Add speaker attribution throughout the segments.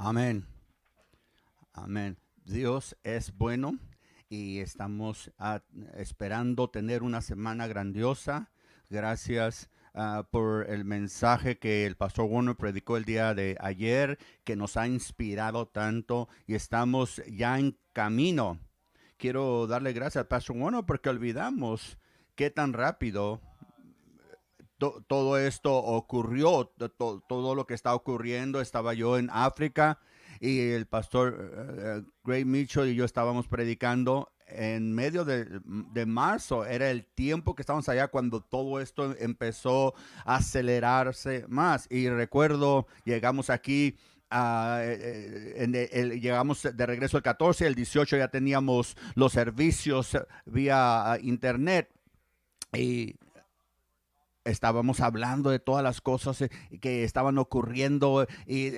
Speaker 1: Amén. Amén. Dios es bueno y estamos esperando tener una semana grandiosa. Gracias por el mensaje que el pastor Warner predicó el día de ayer, que nos ha inspirado tanto y estamos ya en camino. Quiero darle gracias al pastor Warner porque olvidamos qué tan rápido todo esto ocurrió, todo lo que está ocurriendo. Estaba yo en África y el pastor Gray Mitchell y yo estábamos predicando en medio de marzo. Era el tiempo que estábamos allá cuando todo esto empezó a acelerarse más. Y recuerdo, llegamos aquí. Llegamos de regreso el 14, el 18 ya teníamos los servicios vía internet y estábamos hablando de todas las cosas que estaban ocurriendo y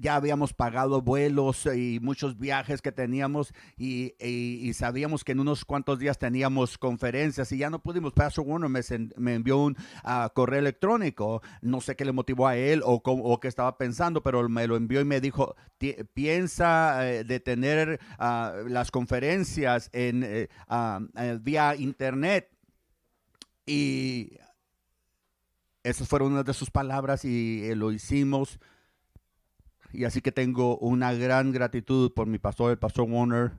Speaker 1: ya habíamos pagado vuelos y muchos viajes que teníamos y sabíamos que en unos cuantos días teníamos conferencias y ya no pudimos. Pastor Warner me envió un correo electrónico, no sé qué le motivó a él o qué estaba pensando, pero me lo envió y me dijo, piensa de tener las conferencias vía internet. Y esas fueron unas de sus palabras y lo hicimos. Y así que tengo una gran gratitud por mi pastor, el pastor Warner.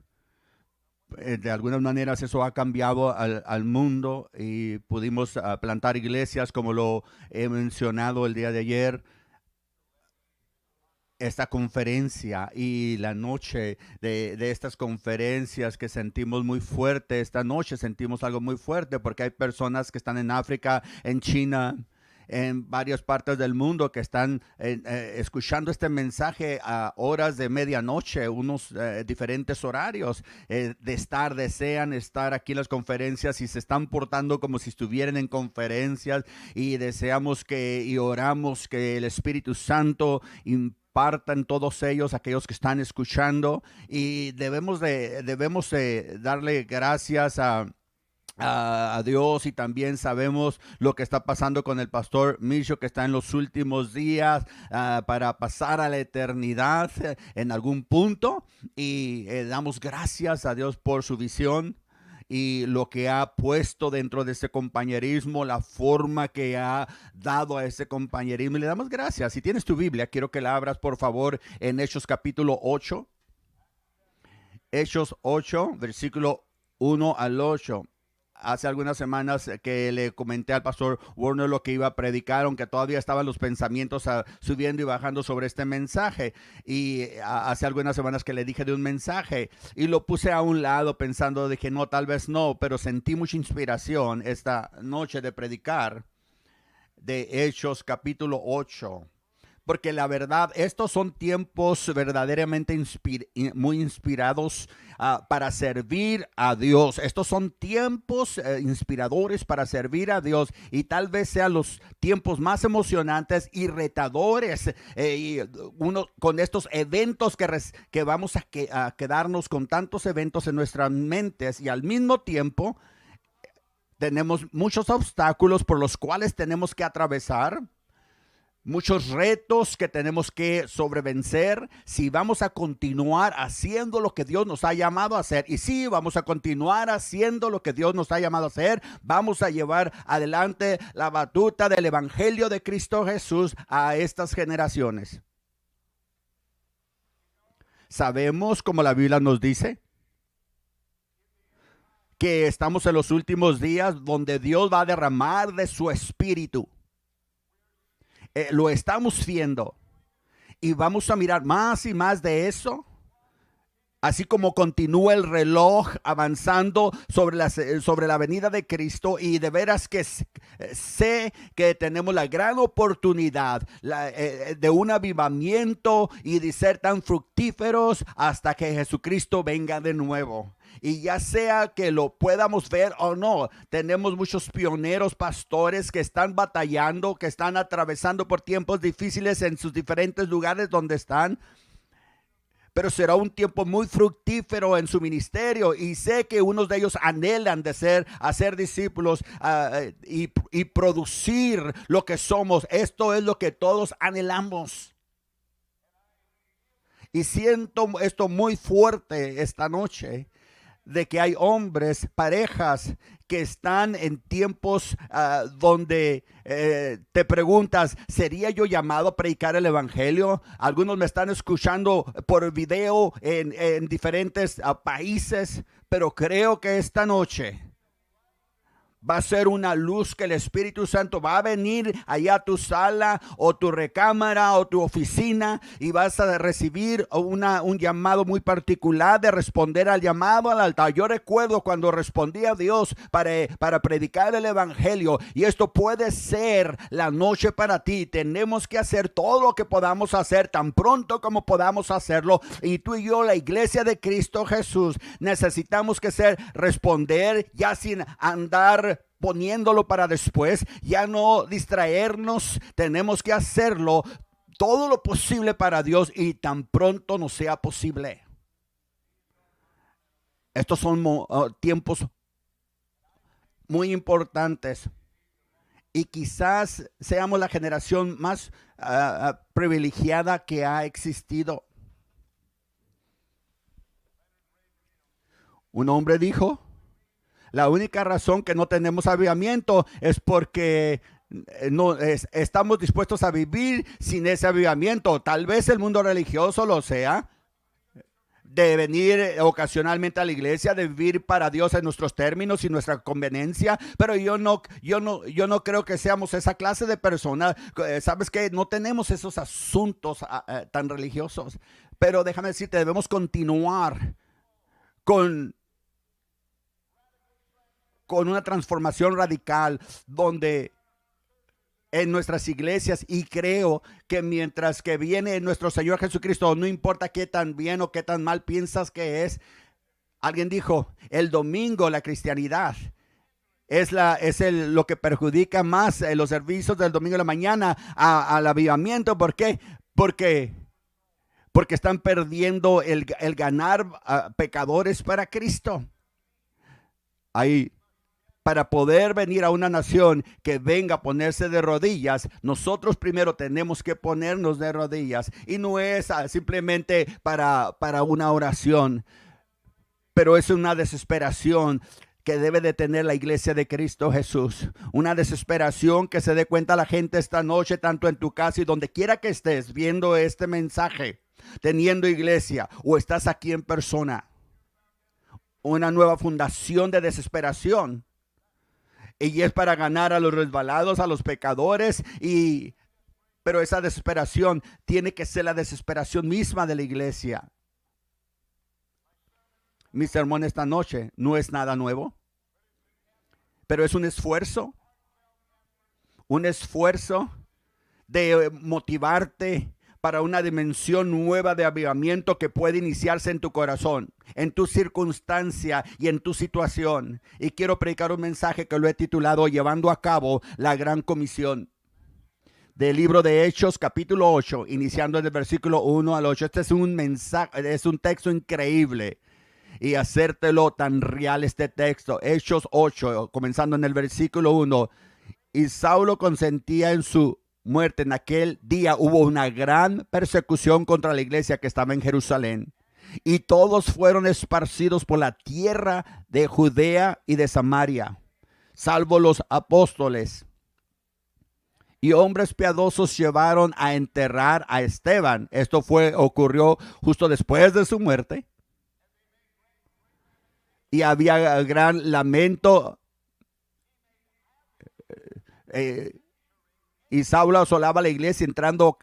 Speaker 1: De algunas maneras eso ha cambiado al mundo y pudimos plantar iglesias como lo he mencionado el día de ayer. Esta conferencia y la noche de estas conferencias que sentimos muy fuerte, esta noche sentimos algo muy fuerte porque hay personas que están en África, en China, en varias partes del mundo que están escuchando este mensaje a horas de medianoche, unos diferentes horarios desean estar aquí en las conferencias y se están portando como si estuvieran en conferencias y deseamos y oramos que el Espíritu Santo impartan todos ellos, aquellos que están escuchando, y debemos darle gracias a Dios, y también sabemos lo que está pasando con el pastor Micho, que está en los últimos días para pasar a la eternidad en algún punto, y damos gracias a Dios por su visión y lo que ha puesto dentro de ese compañerismo, la forma que ha dado a ese compañerismo. Y le damos gracias. Si tienes tu Biblia, quiero que la abras por favor en Hechos capítulo 8. Hechos 8, versículo 1 al 8. Hace algunas semanas que le comenté al pastor Warner lo que iba a predicar, aunque todavía estaban los pensamientos subiendo y bajando sobre este mensaje. Y hace algunas semanas que le dije de un mensaje y lo puse a un lado pensando, dije, no, tal vez no, pero sentí mucha inspiración esta noche de predicar de Hechos capítulo 8. Porque la verdad, estos son tiempos verdaderamente muy inspirados para servir a Dios. Estos son tiempos inspiradores para servir a Dios, y tal vez sean los tiempos más emocionantes y retadores. Uno con estos eventos que vamos a quedarnos con tantos eventos en nuestras mentes, y al mismo tiempo tenemos muchos obstáculos por los cuales tenemos que atravesar, muchos retos que tenemos que sobrevencer si vamos a continuar haciendo lo que Dios nos ha llamado a hacer. Y si vamos a continuar haciendo lo que Dios nos ha llamado a hacer, vamos a llevar adelante la batuta del Evangelio de Cristo Jesús a estas generaciones. Sabemos, como la Biblia nos dice, que estamos en los últimos días donde Dios va a derramar de su espíritu. Lo estamos viendo y vamos a mirar más y más de eso, así como continúa el reloj avanzando sobre la venida de Cristo. Y de veras que sé que tenemos la gran oportunidad de un avivamiento y de ser tan fructíferos hasta que Jesucristo venga de nuevo. Y ya sea que lo podamos ver o no, tenemos muchos pioneros, pastores que están batallando, que están atravesando por tiempos difíciles en sus diferentes lugares donde están. Pero será un tiempo muy fructífero en su ministerio, y sé que unos de ellos anhelan hacer discípulos y producir lo que somos. Esto es lo que todos anhelamos. Y siento esto muy fuerte esta noche, de que hay hombres, parejas que están en tiempos donde te preguntas, ¿sería yo llamado a predicar el evangelio? Algunos me están escuchando por video en diferentes países, pero creo que esta noche va a ser una luz que el Espíritu Santo va a venir allá a tu sala o tu recámara o tu oficina, y vas a recibir un llamado muy particular de responder al llamado al altar. Yo recuerdo cuando respondí a Dios para predicar el evangelio, y esto puede ser la noche para ti. Tenemos que hacer todo lo que podamos hacer tan pronto como podamos hacerlo, y tú y yo, la iglesia de Cristo Jesús, necesitamos responder ya sin andar poniéndolo para después, ya no distraernos. Tenemos que hacerlo todo lo posible para Dios y tan pronto nos sea posible. Estos son tiempos muy importantes, y quizás seamos la generación más privilegiada que ha existido. Un hombre dijo: la única razón que no tenemos avivamiento es porque estamos dispuestos a vivir sin ese avivamiento. Tal vez el mundo religioso lo sea, de venir ocasionalmente a la iglesia, de vivir para Dios en nuestros términos y nuestra conveniencia, pero yo no creo que seamos esa clase de personas. Sabes que no tenemos esos asuntos tan religiosos, pero déjame decirte, debemos continuar con una transformación radical, donde en nuestras iglesias, y creo que mientras que viene nuestro Señor Jesucristo, no importa qué tan bien o qué tan mal piensas que es. Alguien dijo, el domingo, la cristianidad es lo que perjudica más los servicios del domingo de la mañana al avivamiento. ¿Por qué? Porque están perdiendo el ganar pecadores para Cristo. Para poder venir a una nación que venga a ponerse de rodillas, nosotros primero tenemos que ponernos de rodillas. Y no es simplemente para una oración, pero es una desesperación que debe de tener la iglesia de Cristo Jesús. Una desesperación que se dé cuenta la gente esta noche, tanto en tu casa y donde quiera que estés viendo este mensaje, teniendo iglesia o estás aquí en persona. Una nueva fundación de desesperación. Y es para ganar a los resbalados, a los pecadores. Pero esa desesperación tiene que ser la desesperación misma de la iglesia. Mi sermón esta noche no es nada nuevo, pero es un esfuerzo de motivarte para una dimensión nueva de avivamiento que puede iniciarse en tu corazón, en tu circunstancia y en tu situación. Y quiero predicar un mensaje que lo he titulado Llevando a cabo la gran comisión, del libro de Hechos capítulo 8, iniciando en el versículo 1 al 8. Este es un mensaje, es un texto increíble, y hacértelo tan real este texto. Hechos 8, comenzando en el versículo 1. Y Saulo consentía en su muerte. En aquel día hubo una gran persecución contra la iglesia que estaba en Jerusalén, y todos fueron esparcidos por la tierra de Judea y de Samaria, salvo los apóstoles. Y hombres piadosos llevaron a enterrar a Esteban. Esto ocurrió justo después de su muerte. Y había gran lamento. Y Saulo asolaba la iglesia, entrando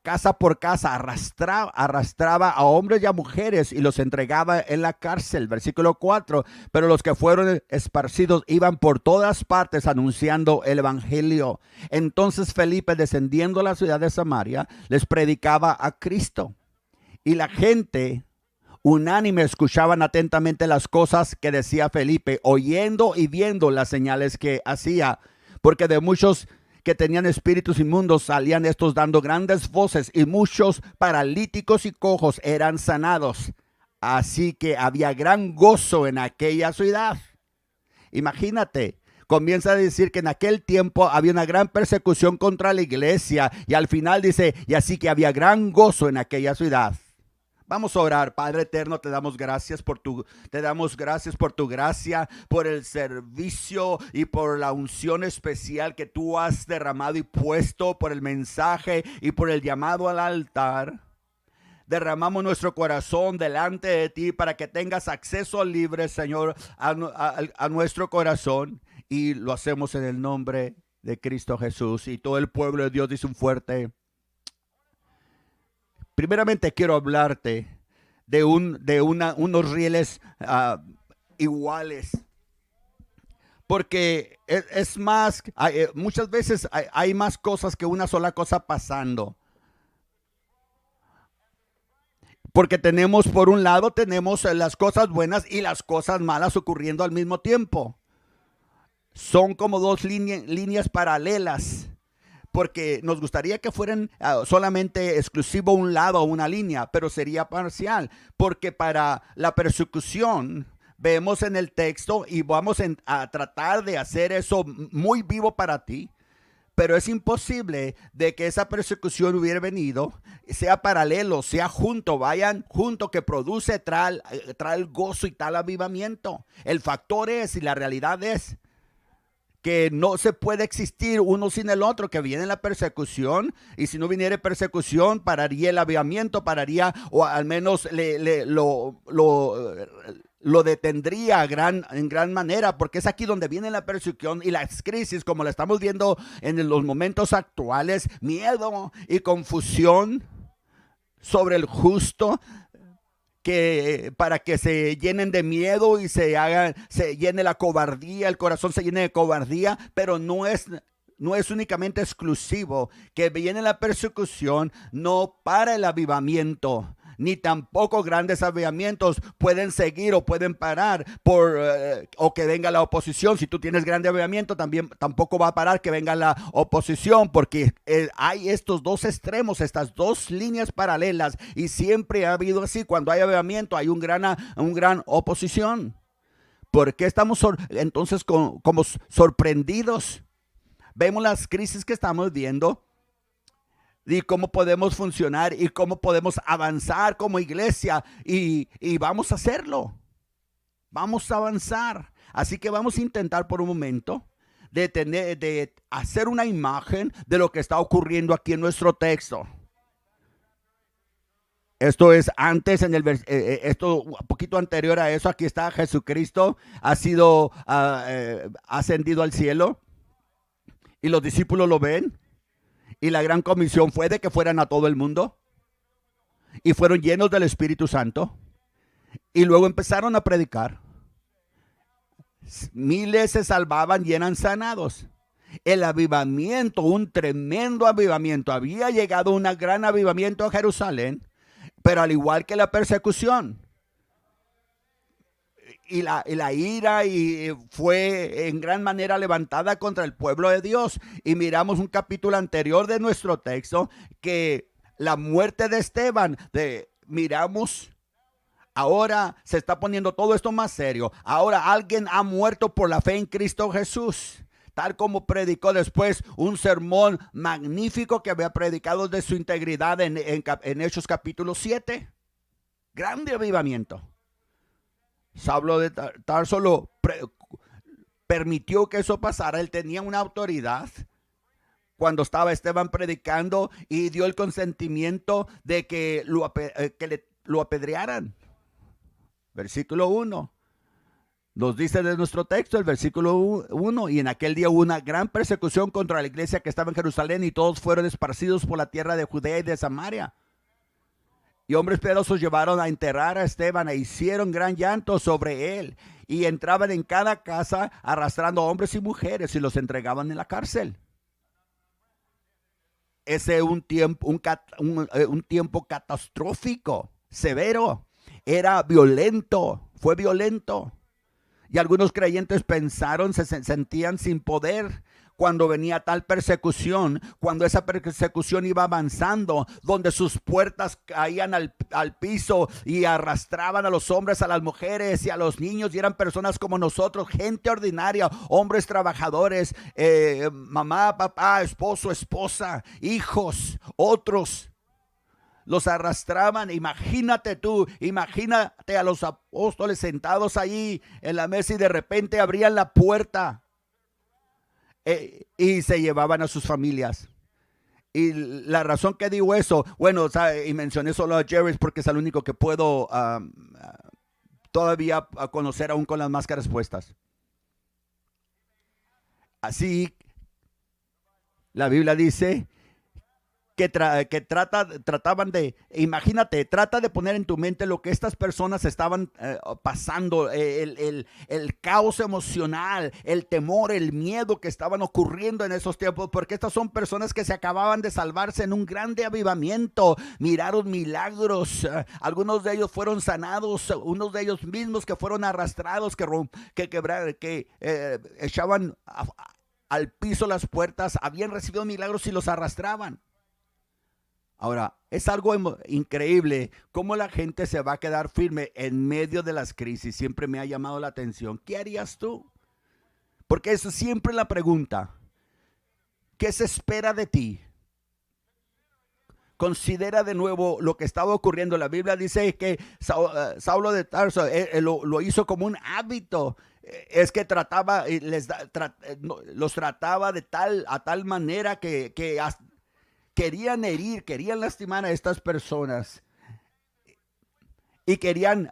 Speaker 1: casa por casa, arrastraba a hombres y a mujeres y los entregaba en la cárcel. Versículo 4. Pero los que fueron esparcidos iban por todas partes anunciando el evangelio. Entonces Felipe, descendiendo a la ciudad de Samaria, les predicaba a Cristo. Y la gente unánime escuchaban atentamente las cosas que decía Felipe, oyendo y viendo las señales que hacía, porque de muchos que tenían espíritus inmundos salían estos dando grandes voces, y muchos paralíticos y cojos eran sanados. Así que había gran gozo en aquella ciudad. Imagínate, comienza a decir que en aquel tiempo había una gran persecución contra la iglesia, y al final dice, y así que había gran gozo en aquella ciudad. Vamos a orar. Padre eterno, te damos gracias por tu gracia, por el servicio y por la unción especial que tú has derramado y puesto, por el mensaje y por el llamado al altar. Derramamos nuestro corazón delante de ti para que tengas acceso libre, Señor, a nuestro corazón, y lo hacemos en el nombre de Cristo Jesús. Y todo el pueblo de Dios dice un fuerte. Primeramente quiero hablarte de unos rieles iguales. Porque es más, muchas veces hay más cosas que una sola cosa pasando. Porque tenemos, por un lado, tenemos las cosas buenas y las cosas malas ocurriendo al mismo tiempo. Son como dos líneas paralelas. Porque nos gustaría que fueran solamente exclusivo un lado o una línea, pero sería parcial. Porque para la persecución, vemos en el texto, y vamos a tratar de hacer eso muy vivo para ti, pero es imposible de que esa persecución hubiera venido, sea paralelo, sea junto, vayan junto, que produce, trae el gozo y tal avivamiento. El factor es, y la realidad es, que no se puede existir uno sin el otro, que viene la persecución, y si no viniera persecución, pararía el avivamiento, pararía, o al menos lo detendría en gran manera, porque es aquí donde viene la persecución y las crisis, como la estamos viendo en los momentos actuales, miedo y confusión sobre el justo, que para que se llenen de miedo y se llene la cobardía, el corazón se llene de cobardía, pero no es únicamente exclusivo, que viene la persecución, no para el avivamiento, ni tampoco grandes avivamientos pueden seguir o pueden parar o que venga la oposición. Si tú tienes grande avivamiento, tampoco va a parar que venga la oposición, porque hay estos dos extremos, estas dos líneas paralelas, y siempre ha habido así. Cuando hay avivamiento hay un gran oposición. ¿Por qué estamos entonces como sorprendidos? Vemos las crisis que estamos viendo y cómo podemos funcionar y cómo podemos avanzar como iglesia, y vamos a hacerlo. Vamos a avanzar. Así que vamos a intentar por un momento de hacer una imagen de lo que está ocurriendo aquí en nuestro texto. Esto es antes, esto un poquito anterior a eso. Aquí está Jesucristo, ha sido ascendido al cielo, y los discípulos lo ven. Y la gran comisión fue de que fueran a todo el mundo, y fueron llenos del Espíritu Santo, y luego empezaron a predicar. Miles se salvaban y eran sanados. El avivamiento, un tremendo avivamiento, había llegado un gran avivamiento a Jerusalén, pero al igual que la persecución y la ira, y fue en gran manera levantada contra el pueblo de Dios. Y miramos un capítulo anterior de nuestro texto, que la muerte de Esteban, miramos, ahora se está poniendo todo esto más serio. Ahora alguien ha muerto por la fe en Cristo Jesús, tal como predicó después un sermón magnífico que había predicado de su integridad en Hechos capítulo 7. Grande avivamiento. Saulo de Tarso permitió que eso pasara. Él tenía una autoridad cuando estaba Esteban predicando, y dio el consentimiento de que lo apedrearan. Versículo 1 nos dice de nuestro texto, el versículo 1: y en aquel día hubo una gran persecución contra la iglesia que estaba en Jerusalén, y todos fueron esparcidos por la tierra de Judea y de Samaria. Y hombres piadosos llevaron a enterrar a Esteban, e hicieron gran llanto sobre él, y entraban en cada casa arrastrando hombres y mujeres, y los entregaban en la cárcel. Ese es un tiempo catastrófico, severo, era violento, fue violento. Y algunos creyentes se sentían sin poder cuando venía tal persecución, cuando esa persecución iba avanzando, donde sus puertas caían al piso y arrastraban a los hombres, a las mujeres y a los niños, y eran personas como nosotros, gente ordinaria, hombres trabajadores, mamá, papá, esposo, esposa, hijos, otros. los arrastraban. Imagínate a los apóstoles sentados allí en la mesa y de repente abrían la puerta y se llevaban a sus familias. Y la razón que digo eso, bueno, y mencioné solo a Jerry porque es el único que puedo todavía conocer aún con las máscaras puestas. Así, la Biblia dice que trataban de, imagínate, trata de poner en tu mente lo que estas personas estaban pasando, el caos emocional, el temor, el miedo que estaban ocurriendo en esos tiempos, porque estas son personas que se acababan de salvarse en un grande avivamiento, miraron milagros, algunos de ellos fueron sanados, unos de ellos mismos que fueron arrastrados, que echaban al piso las puertas, habían recibido milagros y los arrastraban. Ahora, es algo increíble cómo la gente se va a quedar firme en medio de las crisis. Siempre me ha llamado la atención. ¿Qué harías tú? Porque eso es siempre la pregunta. ¿Qué se espera de ti? Considera de nuevo lo que estaba ocurriendo. La Biblia dice que Saulo de Tarso lo hizo como un hábito. Es que los trataba a tal manera que querían herir, querían lastimar a estas personas. Y querían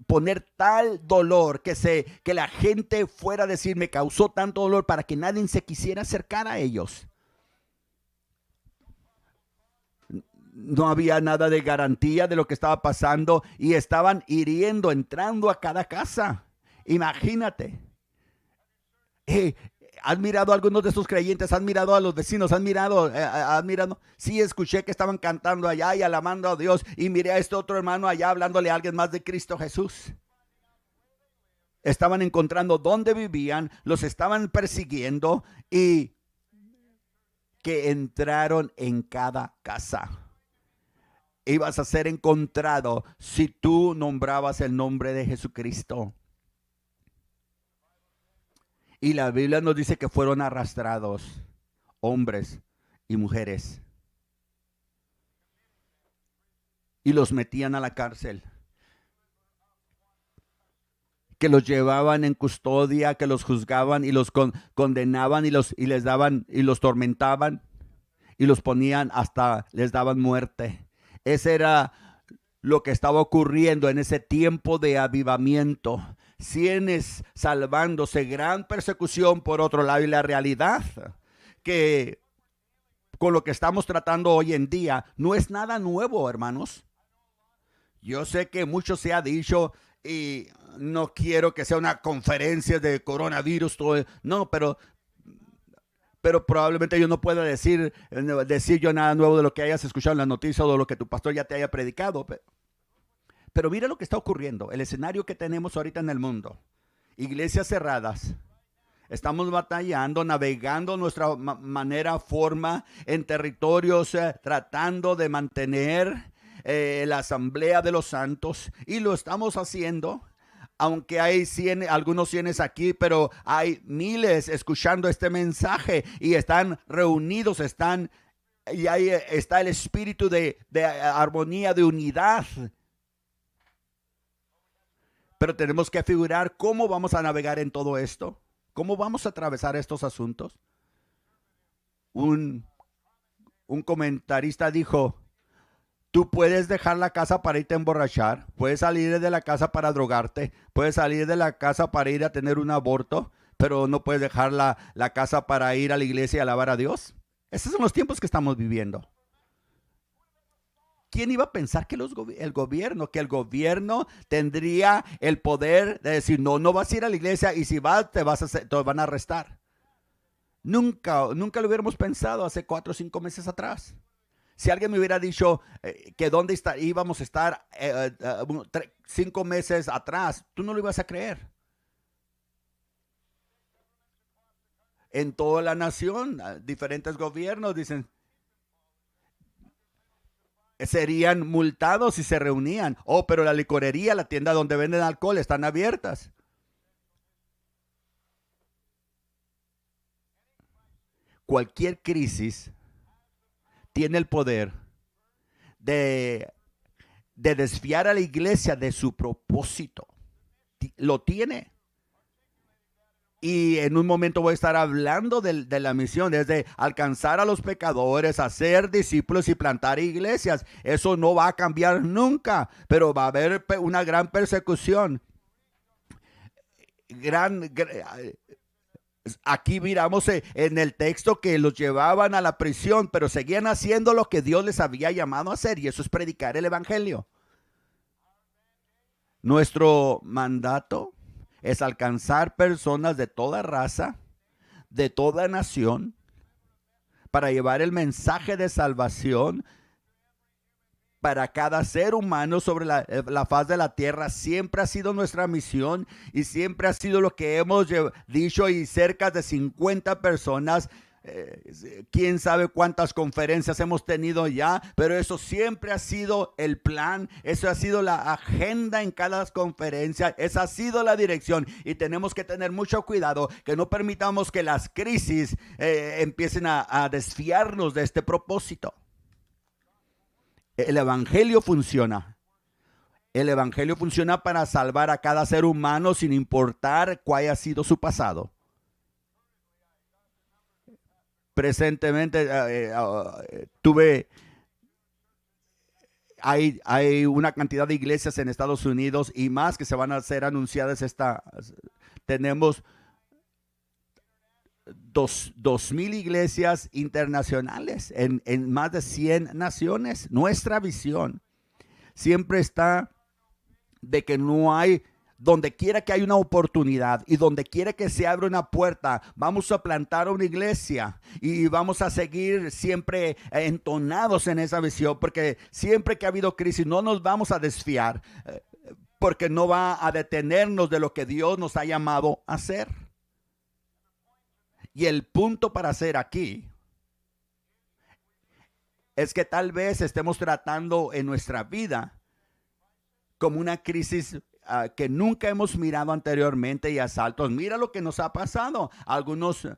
Speaker 1: poner tal dolor que la gente fuera a decir, me causó tanto dolor, para que nadie se quisiera acercar a ellos. No había nada de garantía de lo que estaba pasando y estaban hiriendo, entrando a cada casa. Imagínate. ¿Has mirado a algunos de esos creyentes? ¿Has mirado a los vecinos? ¿Has mirado? Sí, escuché que estaban cantando allá y alabando a Dios. Y miré a este otro hermano allá hablándole a alguien más de Cristo Jesús. Estaban encontrando dónde vivían, los estaban persiguiendo y que entraron en cada casa. Ibas a ser encontrado si tú nombrabas el nombre de Jesucristo. Y la Biblia nos dice que fueron arrastrados hombres y mujeres. Y los metían a la cárcel. Que los llevaban en custodia, que los juzgaban y los condenaban y les daban y los tormentaban y los ponían hasta les daban muerte. Ese era lo que estaba ocurriendo en ese tiempo de avivamiento. Cientos salvándose, gran persecución por otro lado, y la realidad que con lo que estamos tratando hoy en día no es nada nuevo, hermanos. Yo sé que mucho se ha dicho y no quiero que sea una conferencia de coronavirus, no, pero probablemente yo no pueda decir yo nada nuevo de lo que hayas escuchado en las noticias o de lo que tu pastor ya te haya predicado. Pero mira lo que está ocurriendo, el escenario que tenemos ahorita en el mundo. Iglesias cerradas. Estamos batallando, navegando nuestra forma en territorios, tratando de mantener la asamblea de los santos. Y lo estamos haciendo. Aunque hay algunos cientos aquí, pero hay miles escuchando este mensaje y están reunidos, y ahí está el espíritu de armonía, de unidad. Pero tenemos que figurar cómo vamos a navegar en todo esto, cómo vamos a atravesar estos asuntos. Un comentarista dijo: tú puedes dejar la casa para irte a emborrachar, puedes salir de la casa para drogarte, puedes salir de la casa para ir a tener un aborto, pero no puedes dejar la casa para ir a la iglesia y alabar a Dios. Esos son los tiempos que estamos viviendo. ¿Quién iba a pensar que el gobierno tendría el poder de decir, no vas a ir a la iglesia y si vas te van a arrestar? Nunca lo hubiéramos pensado hace 4 o 5 meses atrás. Si alguien me hubiera dicho que dónde íbamos a estar 5 meses atrás, tú no lo ibas a creer. En toda la nación, diferentes gobiernos dicen, serían multados si se reunían. Pero la licorería, la tienda donde venden alcohol están abiertas. Cualquier crisis tiene el poder de, de desviar a la iglesia de su propósito. Lo tiene. Y en un momento voy a estar hablando de la misión, desde alcanzar a los pecadores, hacer discípulos y plantar iglesias. Eso no va a cambiar nunca, pero va a haber una gran persecución. Aquí miramos en el texto que los llevaban a la prisión, pero seguían haciendo lo que Dios les había llamado a hacer, y eso es predicar el evangelio. Nuestro mandato es alcanzar personas de toda raza, de toda nación, para llevar el mensaje de salvación para cada ser humano sobre la faz de la tierra. Siempre ha sido nuestra misión y siempre ha sido lo que hemos dicho, y cerca de 50 personas. Quién sabe cuántas conferencias hemos tenido ya, pero eso siempre ha sido el plan, eso ha sido la agenda en cada conferencia, esa ha sido la dirección, y tenemos que tener mucho cuidado que no permitamos que las crisis empiecen a desviarnos de este propósito. El evangelio funciona. El evangelio funciona para salvar a cada ser humano sin importar cuál haya sido su pasado. Presentemente hay una cantidad de iglesias en Estados Unidos y más que se van a ser anunciadas. Tenemos 2,000 iglesias internacionales en más de 100 naciones. Nuestra visión siempre está de que no hay, donde quiera que haya una oportunidad y donde quiera que se abra una puerta, vamos a plantar una iglesia y vamos a seguir siempre entonados en esa visión, porque siempre que ha habido crisis no nos vamos a desfiar, porque no va a detenernos de lo que Dios nos ha llamado a hacer. Y el punto para hacer aquí es que tal vez estemos tratando en nuestra vida como una crisis que nunca hemos mirado anteriormente, y asaltos. Mira lo que nos ha pasado. Algunos,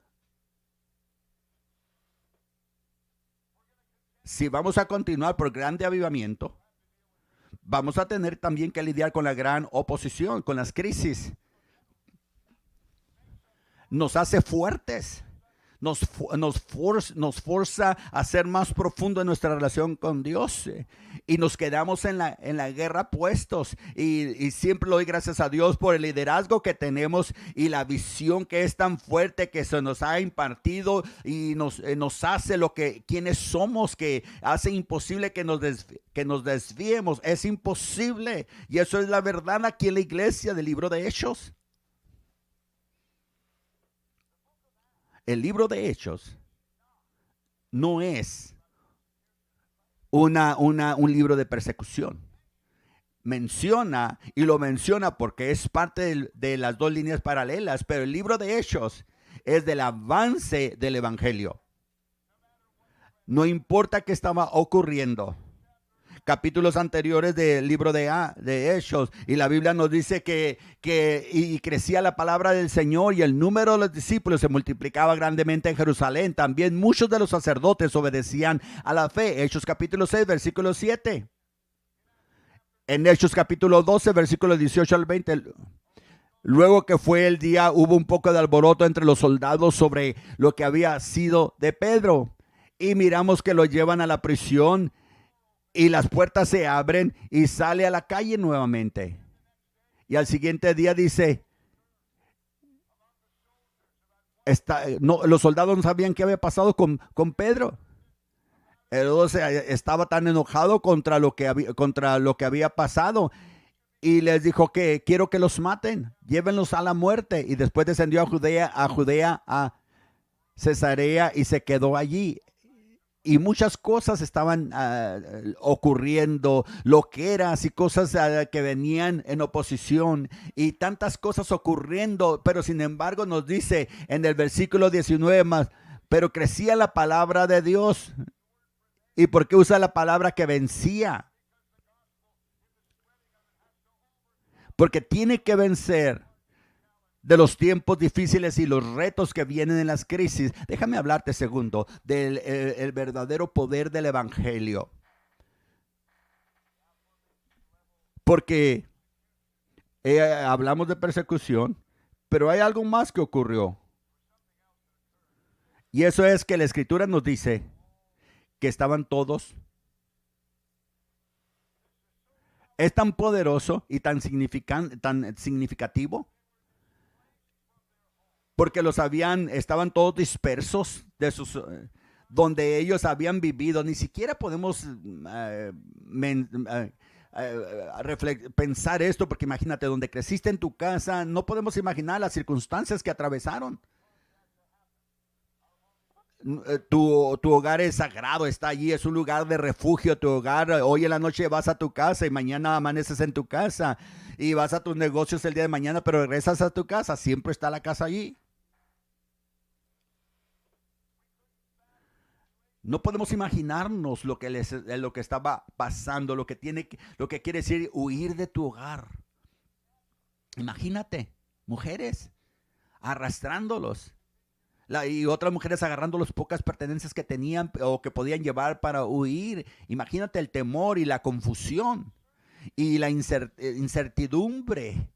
Speaker 1: si vamos a continuar por grande avivamiento, vamos a tener también que lidiar con la gran oposición, con las crisis. Nos hace fuertes. Nos forza a ser más profundo en nuestra relación con Dios, y nos quedamos en la guerra puestos, y siempre le doy gracias a Dios por el liderazgo que tenemos y la visión que es tan fuerte que se nos ha impartido y nos hace quienes somos, que hace imposible que nos desviemos. Es imposible, y eso es la verdad aquí en la iglesia del libro de Hechos. El libro de Hechos no es un libro de persecución. Menciona, y lo menciona porque es parte de las dos líneas paralelas, pero el libro de Hechos es del avance del evangelio. No importa qué estaba ocurriendo. Capítulos anteriores del libro de Hechos, y la Biblia nos dice que crecía la palabra del Señor, y el número de los discípulos se multiplicaba grandemente en Jerusalén. También muchos de los sacerdotes obedecían a la fe. Hechos capítulo 6, versículo 7. En Hechos capítulo 12, versículo 18 al 20. Luego que fue el día, hubo un poco de alboroto entre los soldados sobre lo que había sido de Pedro, y miramos que lo llevan a la prisión, y las puertas se abren y sale a la calle nuevamente. Y al siguiente día dice, los soldados no sabían qué había pasado con Pedro. Herodes estaba tan enojado contra lo que había pasado, y les dijo que quiero que los maten, llévenlos a la muerte. Y después descendió a Judea, a Cesarea, y se quedó allí. Y muchas cosas estaban ocurriendo, loqueras y cosas que venían en oposición, y tantas cosas ocurriendo. Pero sin embargo nos dice en el versículo 19 más, pero crecía la palabra de Dios. ¿Y por qué usa la palabra que vencía? Porque tiene que vencer de los tiempos difíciles y los retos que vienen en las crisis. Déjame hablarte segundo del el verdadero poder del evangelio. Porque hablamos de persecución, pero hay algo más que ocurrió. Y eso es que la Escritura nos dice que estaban todos. Es tan poderoso y tan significativo, porque estaban todos dispersos de sus, donde ellos habían vivido. Ni siquiera podemos pensar esto, porque imagínate, donde creciste en tu casa, no podemos imaginar las circunstancias que atravesaron. Tu hogar es sagrado, está allí, es un lugar de refugio, tu hogar. Hoy en la noche vas a tu casa y mañana amaneces en tu casa y vas a tus negocios el día de mañana, pero regresas a tu casa, siempre está la casa allí. No podemos imaginarnos lo que estaba pasando, lo que quiere decir huir de tu hogar. Imagínate, mujeres arrastrándolos. Y otras mujeres agarrando las pocas pertenencias que tenían o que podían llevar para huir. Imagínate el temor y la confusión y la incertidumbre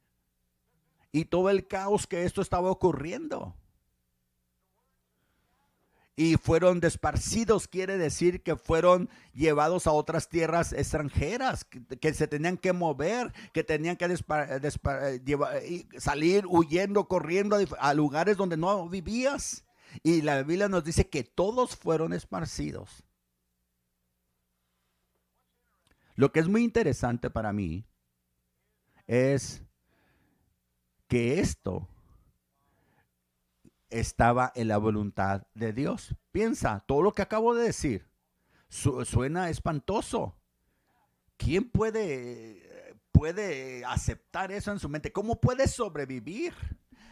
Speaker 1: y todo el caos que esto estaba ocurriendo. Y fueron desparcidos, quiere decir que fueron llevados a otras tierras extranjeras, que se tenían que mover, que tenían que salir huyendo, corriendo a lugares donde no vivías. Y la Biblia nos dice que todos fueron esparcidos. Lo que es muy interesante para mí es que esto estaba en la voluntad de Dios. Piensa, todo lo que acabo de decir suena espantoso. ¿Quién puede aceptar eso en su mente? ¿Cómo puedes sobrevivir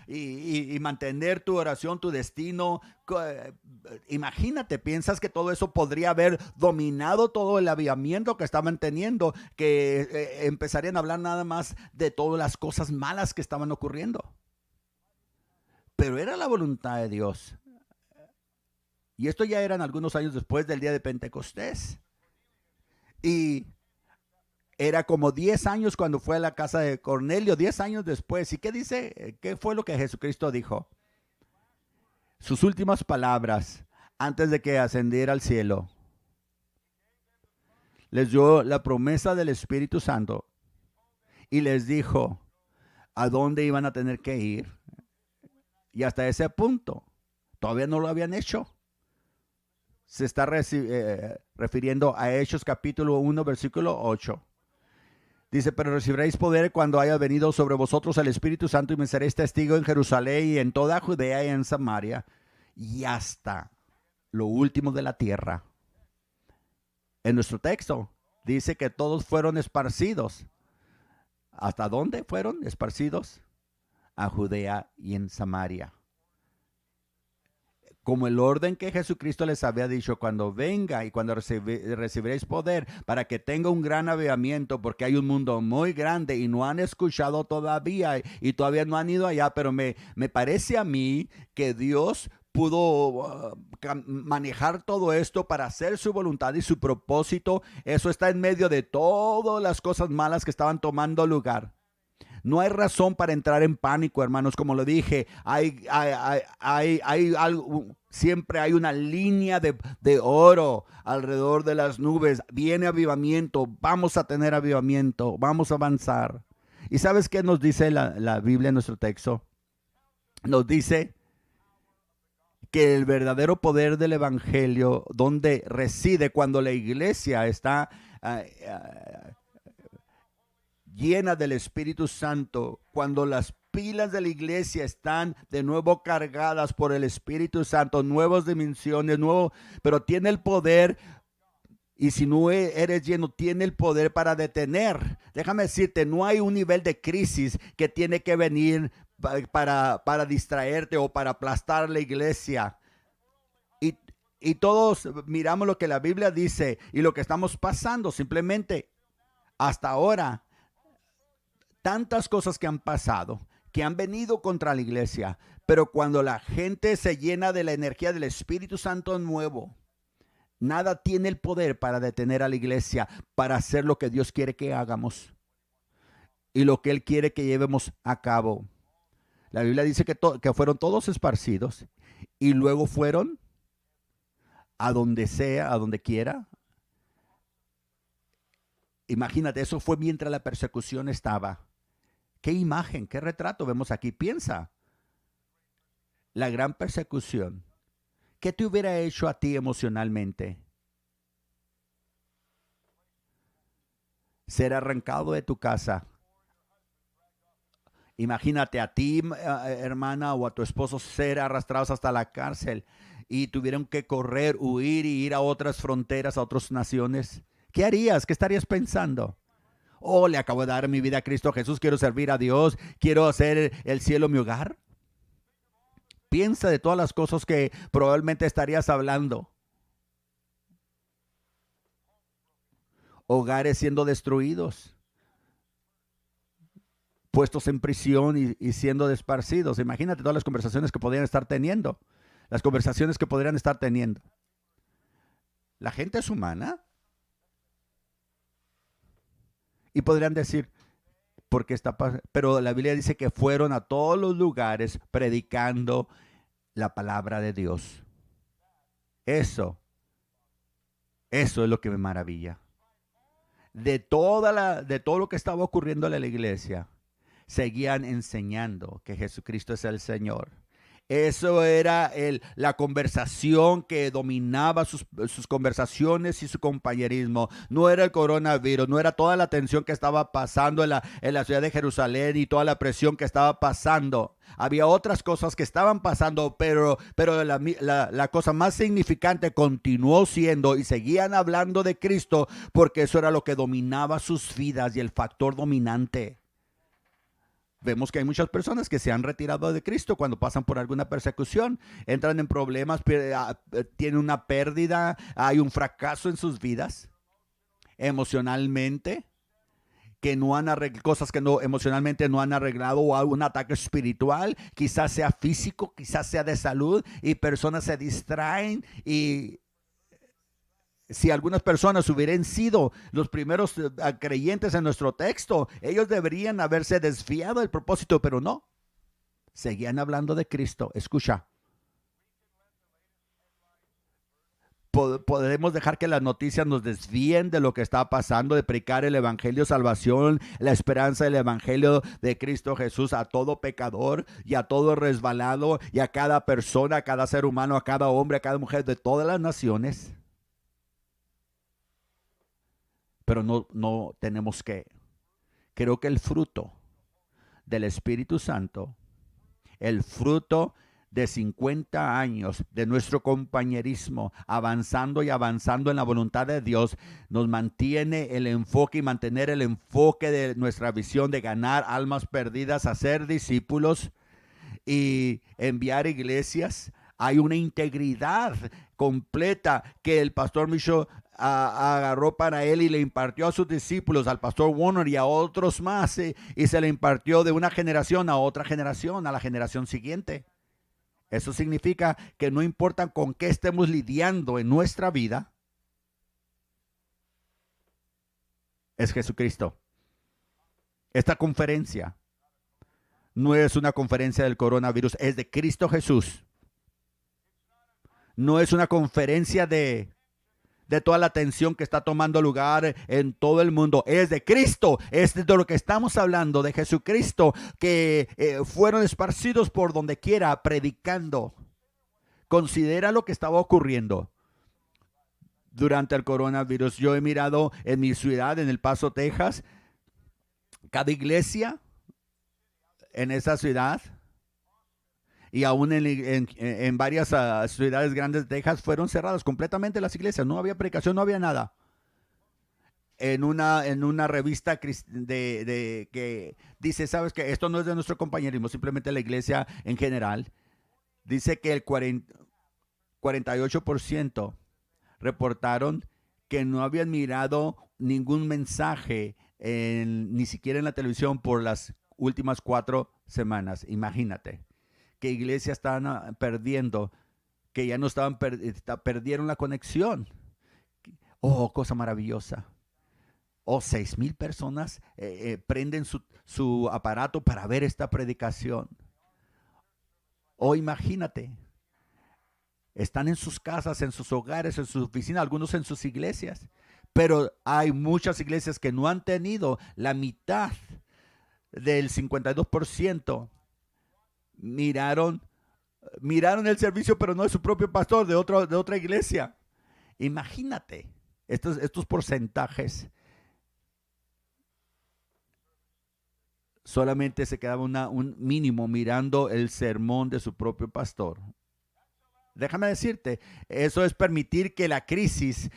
Speaker 1: y mantener tu oración, tu destino? Imagínate, piensas que todo eso podría haber dominado todo el avivamiento que estaban teniendo, que empezarían a hablar nada más de todas las cosas malas que estaban ocurriendo. Pero era la voluntad de Dios. Y esto ya eran algunos años después del día de Pentecostés. Y era como 10 años cuando fue a la casa de Cornelio, 10 años después. ¿Y qué dice? ¿Qué fue lo que Jesucristo dijo? Sus últimas palabras antes de que ascendiera al cielo. Les dio la promesa del Espíritu Santo y les dijo a dónde iban a tener que ir. Y hasta ese punto, todavía no lo habían hecho. Se está refiriendo a Hechos capítulo 1, versículo 8. Dice, pero recibiréis poder cuando haya venido sobre vosotros el Espíritu Santo y me seréis testigo en Jerusalén y en toda Judea y en Samaria y hasta lo último de la tierra. En nuestro texto dice que todos fueron esparcidos. ¿Hasta dónde fueron esparcidos? A Judea y en Samaria. Como el orden que Jesucristo les había dicho, cuando venga y cuando recibiréis poder, para que tenga un gran avivamiento, porque hay un mundo muy grande y no han escuchado todavía y todavía no han ido allá, pero me parece a mí que Dios pudo manejar todo esto para hacer su voluntad y su propósito. Eso está en medio de todas las cosas malas que estaban tomando lugar. No hay razón para entrar en pánico, hermanos. Como lo dije, hay algo, siempre hay una línea de oro alrededor de las nubes. Viene avivamiento, vamos a tener avivamiento, vamos a avanzar. ¿Y sabes qué nos dice la Biblia en nuestro texto? Nos dice que el verdadero poder del evangelio, donde reside cuando la iglesia está llena del Espíritu Santo, cuando las pilas de la iglesia están de nuevo cargadas por el Espíritu Santo, nuevas dimensiones, pero tiene el poder. Y si no eres lleno, tiene el poder para detener. Déjame decirte, no hay un nivel de crisis que tiene que venir para distraerte o para aplastar la iglesia. Y todos miramos lo que la Biblia dice y lo que estamos pasando. Simplemente hasta ahora, tantas cosas que han pasado, que han venido contra la iglesia. Pero cuando la gente se llena de la energía del Espíritu Santo nuevo, nada tiene el poder para detener a la iglesia, para hacer lo que Dios quiere que hagamos. y lo que Él quiere que llevemos a cabo. La Biblia dice que fueron todos esparcidos y luego fueron a donde sea, a donde quiera. Imagínate, eso fue mientras la persecución estaba. ¿Qué imagen, qué retrato vemos aquí? Piensa, la gran persecución. ¿Qué te hubiera hecho a ti emocionalmente? Ser arrancado de tu casa. Imagínate a ti, hermana, o a tu esposo ser arrastrados hasta la cárcel y tuvieron que correr, huir y ir a otras fronteras, a otras naciones. ¿Qué harías? ¿Qué estarías pensando? Oh, le acabo de dar mi vida a Cristo Jesús, quiero servir a Dios, quiero hacer el cielo mi hogar. Piensa de todas las cosas que probablemente estarías hablando. Hogares siendo destruidos, puestos en prisión y siendo desparcidos. Imagínate todas las conversaciones que podrían estar teniendo. Las conversaciones que podrían estar teniendo. La gente es humana. Y podrían decir, ¿por qué está pasando? Pero la Biblia dice que fueron a todos los lugares predicando la palabra de Dios. Eso es lo que me maravilla. De todo lo que estaba ocurriendo en la iglesia, seguían enseñando que Jesucristo es el Señor. Eso era la conversación que dominaba sus conversaciones y su compañerismo. No era el coronavirus, no era toda la tensión que estaba pasando en la ciudad de Jerusalén y toda la presión que estaba pasando. Había otras cosas que estaban pasando, pero la cosa más significante continuó siendo y seguían hablando de Cristo porque eso era lo que dominaba sus vidas y el factor dominante. Vemos que hay muchas personas que se han retirado de Cristo cuando pasan por alguna persecución, entran en problemas, tienen una pérdida, hay un fracaso en sus vidas, emocionalmente, que no han arreglado, cosas que no emocionalmente no han arreglado, o algún ataque espiritual, quizás sea físico, quizás sea de salud, y personas se distraen y si algunas personas hubieran sido los primeros creyentes en nuestro texto, ellos deberían haberse desviado del propósito, pero no. Seguían hablando de Cristo. Escucha. Podemos dejar que las noticias nos desvíen de lo que está pasando, de predicar el evangelio, salvación, la esperanza del evangelio de Cristo Jesús a todo pecador y a todo resbalado y a cada persona, a cada ser humano, a cada hombre, a cada mujer de todas las naciones. Pero no tenemos que. Creo que el fruto del Espíritu Santo, el fruto de 50 años de nuestro compañerismo, avanzando y avanzando en la voluntad de Dios, nos mantiene el enfoque y mantener el enfoque de nuestra visión de ganar almas perdidas, hacer discípulos y enviar iglesias. Hay una integridad completa que el pastor Micho agarró para él y le impartió a sus discípulos, al pastor Warner y a otros más, y se le impartió de una generación a otra generación, a la generación siguiente. Eso significa que no importa con qué estemos lidiando en nuestra vida, es Jesucristo. Esta conferencia no es una conferencia del coronavirus, es de Cristo Jesús. No es una conferencia de toda la atención que está tomando lugar en todo el mundo. Es de Cristo, es de lo que estamos hablando, de Jesucristo, que fueron esparcidos por donde quiera, predicando. Considera lo que estaba ocurriendo durante el coronavirus. Yo he mirado en mi ciudad, en El Paso, Texas, cada iglesia en esa ciudad, y aún en varias ciudades grandes de Texas fueron cerradas completamente las iglesias. No había predicación, no había nada. En una revista que dice, sabes que esto no es de nuestro compañerismo, simplemente la iglesia en general, dice que el 48% reportaron que no habían mirado ningún mensaje ni siquiera en la televisión por las últimas 4 semanas. Imagínate que iglesias estaban perdiendo, que ya no perdieron la conexión. Oh, cosa maravillosa. o 6,000 personas prenden su aparato para ver esta predicación. O imagínate, están en sus casas, en sus hogares, en sus oficinas, algunos en sus iglesias. Pero hay muchas iglesias que no han tenido la mitad del 52%. Miraron el servicio, pero no de su propio pastor, de otra iglesia. Imagínate estos porcentajes. Solamente se quedaba un mínimo mirando el sermón de su propio pastor. Déjame decirte, eso es permitir que la crisis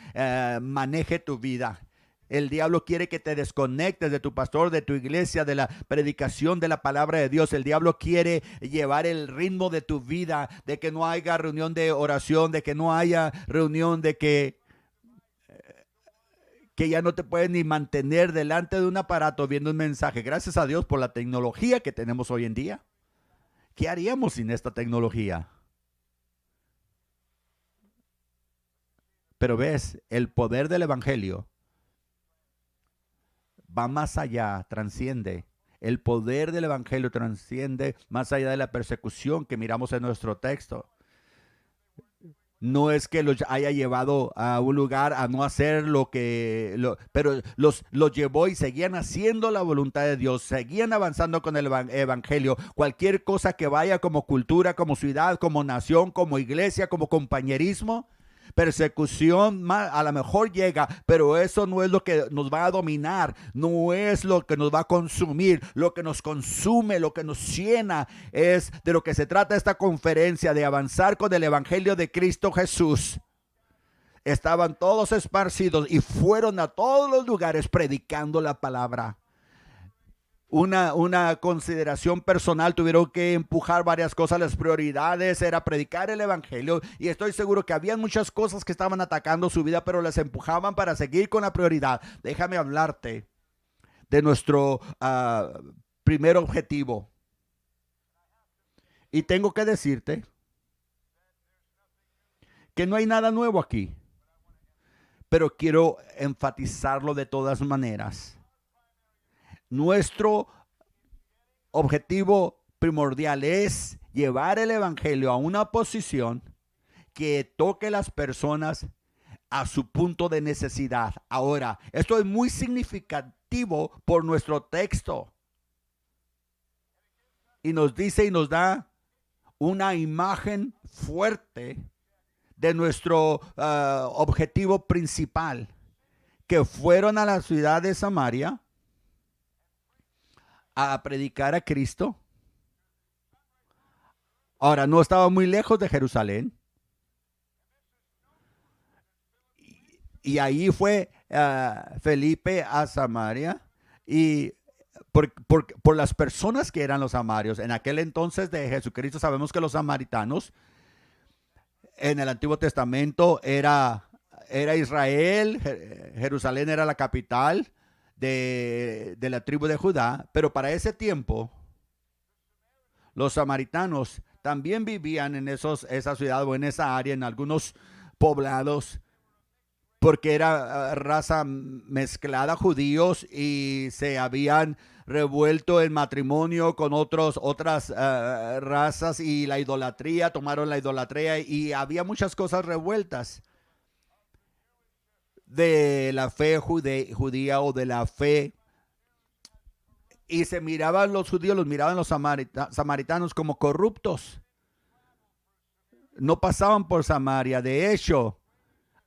Speaker 1: maneje tu vida. El diablo quiere que te desconectes de tu pastor, de tu iglesia, de la predicación de la palabra de Dios. El diablo quiere llevar el ritmo de tu vida, de que no haya reunión de oración, de que no haya reunión de que ya no te puedes ni mantener delante de un aparato viendo un mensaje. Gracias a Dios por la tecnología que tenemos hoy en día. ¿Qué haríamos sin esta tecnología? Pero ves, el poder del evangelio va más allá, trasciende. El poder del evangelio trasciende más allá de la persecución que miramos en nuestro texto. No es que los haya llevado a un lugar a no hacer pero los llevó y seguían haciendo la voluntad de Dios, seguían avanzando con el evangelio. Cualquier cosa que vaya como cultura, como ciudad, como nación, como iglesia, como compañerismo, persecución a lo mejor llega, pero eso no es lo que nos va a dominar, no es lo que nos va a consumir. Lo que nos consume, lo que nos llena, es de lo que se trata esta conferencia, de avanzar con el evangelio de Cristo Jesús. Estaban todos esparcidos y fueron a todos los lugares predicando la palabra. Una consideración personal, tuvieron que empujar varias cosas. Las prioridades era predicar el evangelio, y estoy seguro que había muchas cosas que estaban atacando su vida, pero las empujaban para seguir con la prioridad. Déjame hablarte de nuestro primer objetivo, y tengo que decirte que no hay nada nuevo aquí, pero quiero enfatizarlo de todas maneras. Nuestro objetivo primordial es llevar el evangelio a una posición que toque a las personas a su punto de necesidad. Ahora, esto es muy significativo por nuestro texto. Y nos dice y nos da una imagen fuerte de nuestro objetivo principal, que fueron a la ciudad de Samaria a predicar a Cristo. Ahora, no estaba muy lejos de Jerusalén. Y ahí fue Felipe a Samaria. Y por las personas que eran los samarios. En aquel entonces de Jesucristo sabemos que los samaritanos en el Antiguo Testamento era Israel. Jerusalén era la capital de la tribu de Judá, pero para ese tiempo los samaritanos también vivían en esa ciudad o en esa área, en algunos poblados, porque era raza mezclada, judíos, y se habían revuelto en matrimonio con otras razas, y la idolatría, tomaron la idolatría, y había muchas cosas revueltas de la fe judía o de la fe. Y se miraban los judíos, los miraban los samaritanos como corruptos. No pasaban por Samaria. De hecho,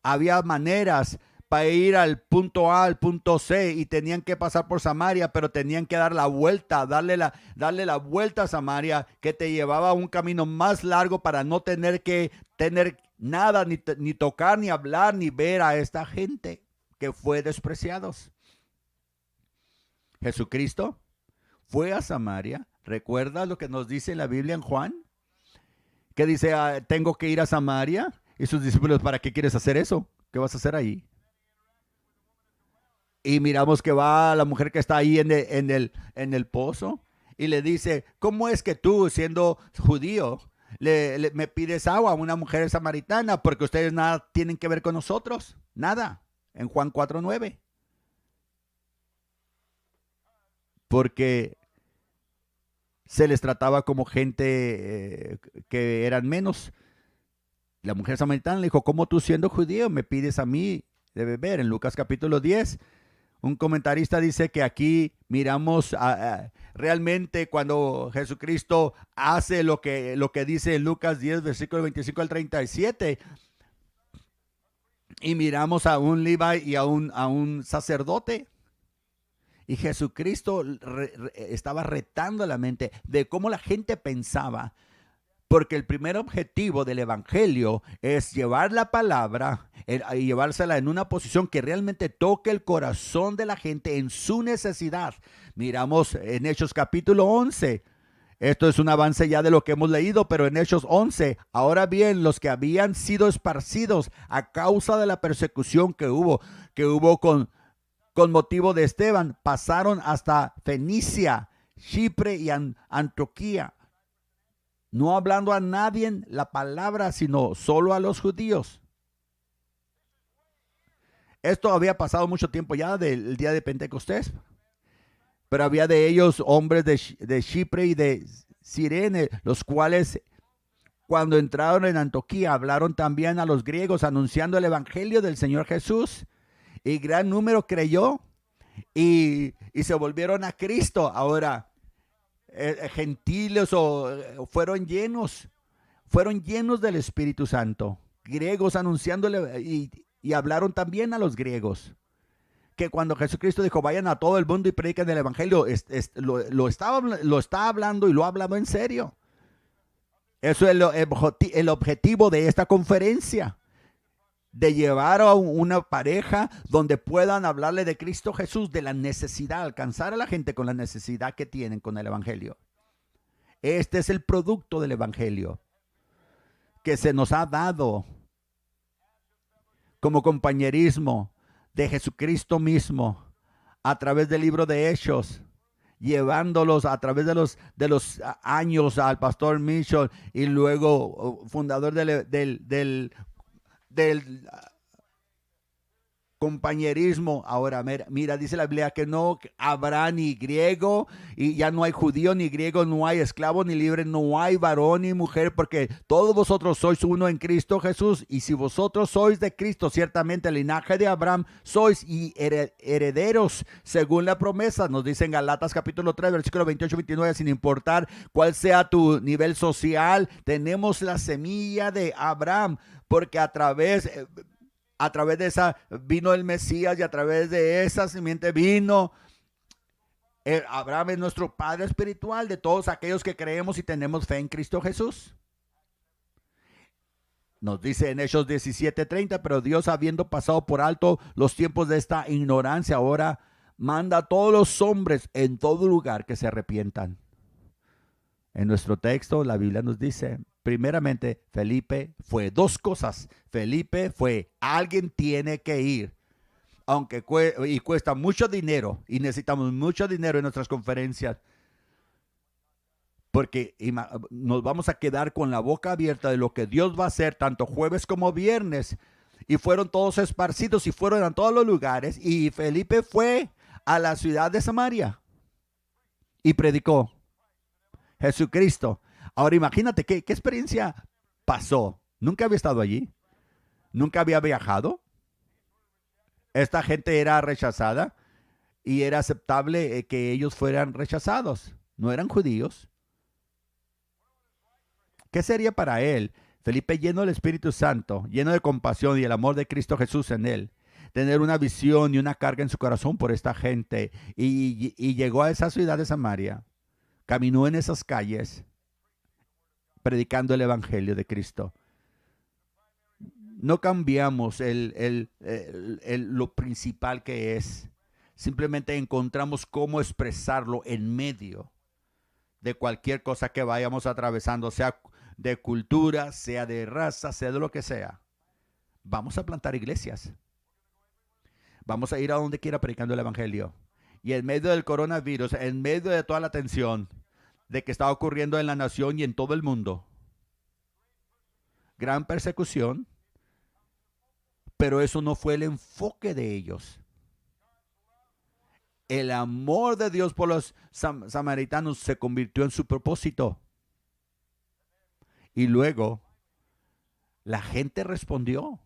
Speaker 1: había maneras para ir al punto A, al punto C, y tenían que pasar por Samaria, pero tenían que dar la vuelta, darle la vuelta a Samaria, que te llevaba a un camino más largo para no tener que tener nada, ni tocar, ni hablar, ni ver a esta gente que fue despreciados. Jesucristo fue a Samaria. ¿Recuerdas lo que nos dice la Biblia en Juan? Que dice, tengo que ir a Samaria. Y sus discípulos, ¿para qué quieres hacer eso? ¿Qué vas a hacer ahí? Y miramos que va la mujer que está ahí en el pozo, y le dice, ¿cómo es que tú, siendo judío, me pides agua a una mujer samaritana? Porque ustedes nada tienen que ver con nosotros. Nada. En Juan 4:9. porque se les trataba como gente que eran menos. La mujer samaritana le dijo, ¿cómo tú siendo judío me pides a mí de beber? En Lucas capítulo 10, un comentarista dice que aquí miramos realmente cuando Jesucristo hace lo que dice en Lucas 10, versículo 25 al 37, y miramos a un Levi y a un sacerdote. Y Jesucristo estaba retando la mente de cómo la gente pensaba. Porque el primer objetivo del evangelio es llevar la palabra y llevársela en una posición que realmente toque el corazón de la gente en su necesidad. Miramos en Hechos capítulo 11. Esto es un avance ya de lo que hemos leído, pero en Hechos 11, ahora bien, los que habían sido esparcidos a causa de la persecución que hubo con motivo de Esteban, pasaron hasta Fenicia, Chipre y Antioquía, no hablando a nadie la palabra, sino solo a los judíos. Esto había pasado mucho tiempo ya del día de Pentecostés, pero había de ellos hombres de Chipre y de Cirene, los cuales cuando entraron en Antioquía hablaron también a los griegos anunciando el evangelio del Señor Jesús, y gran número creyó y se volvieron a Cristo. Ahora, gentiles fueron llenos del Espíritu Santo, griegos anunciándole y hablaron también a los griegos. Que cuando Jesucristo dijo, vayan a todo el mundo y prediquen el evangelio, lo está hablando y lo ha hablado en serio. Eso es el objetivo de esta conferencia, de llevar a una pareja donde puedan hablarle de Cristo Jesús, de la necesidad, alcanzar a la gente con la necesidad que tienen con el evangelio. Este es el producto del evangelio que se nos ha dado como compañerismo de Jesucristo mismo a través del libro de Hechos, llevándolos a través de los años al pastor Mitchell y luego fundador del compañerismo. Ahora, mira, dice la Biblia que no habrá ni griego, y ya no hay judío ni griego, no hay esclavo ni libre, no hay varón ni mujer, porque todos vosotros sois uno en Cristo Jesús. Y si vosotros sois de Cristo, ciertamente el linaje de Abraham sois y herederos según la promesa. Nos dice en Galatas capítulo 3, versículo 28-29, sin importar cuál sea tu nivel social, tenemos la semilla de Abraham, porque a través de esa vino el Mesías, y a través de esa simiente vino Abraham. Es nuestro padre espiritual de todos aquellos que creemos y tenemos fe en Cristo Jesús. Nos dice en Hechos 17:30, pero Dios, habiendo pasado por alto los tiempos de esta ignorancia, ahora manda a todos los hombres en todo lugar que se arrepientan. En nuestro texto, la Biblia nos dice, primeramente, Felipe fue dos cosas. Felipe fue, alguien tiene que ir, aunque cuesta mucho dinero, y necesitamos mucho dinero en nuestras conferencias, porque nos vamos a quedar con la boca abierta de lo que Dios va a hacer tanto jueves como viernes. Y fueron todos esparcidos y fueron a todos los lugares, y Felipe fue a la ciudad de Samaria y predicó Jesucristo. Ahora imagínate qué experiencia pasó. Nunca había estado allí, nunca había viajado. Esta gente era rechazada y era aceptable que ellos fueran rechazados. No eran judíos. ¿Qué sería para él? Felipe, lleno del Espíritu Santo, lleno de compasión y el amor de Cristo Jesús en él, tener una visión y una carga en su corazón por esta gente, y llegó a esa ciudad de Samaria, caminó en esas calles predicando el evangelio de Cristo. No cambiamos lo principal que es. Simplemente encontramos cómo expresarlo en medio de cualquier cosa que vayamos atravesando, sea de cultura, sea de raza, sea de lo que sea. Vamos a plantar iglesias. Vamos a ir a donde quiera predicando el evangelio. Y en medio del coronavirus, en medio de toda la tensión de que está ocurriendo en la nación y en todo el mundo, gran persecución, pero eso no fue el enfoque de ellos. El amor de Dios por los samaritanos se convirtió en su propósito. Y luego la gente respondió.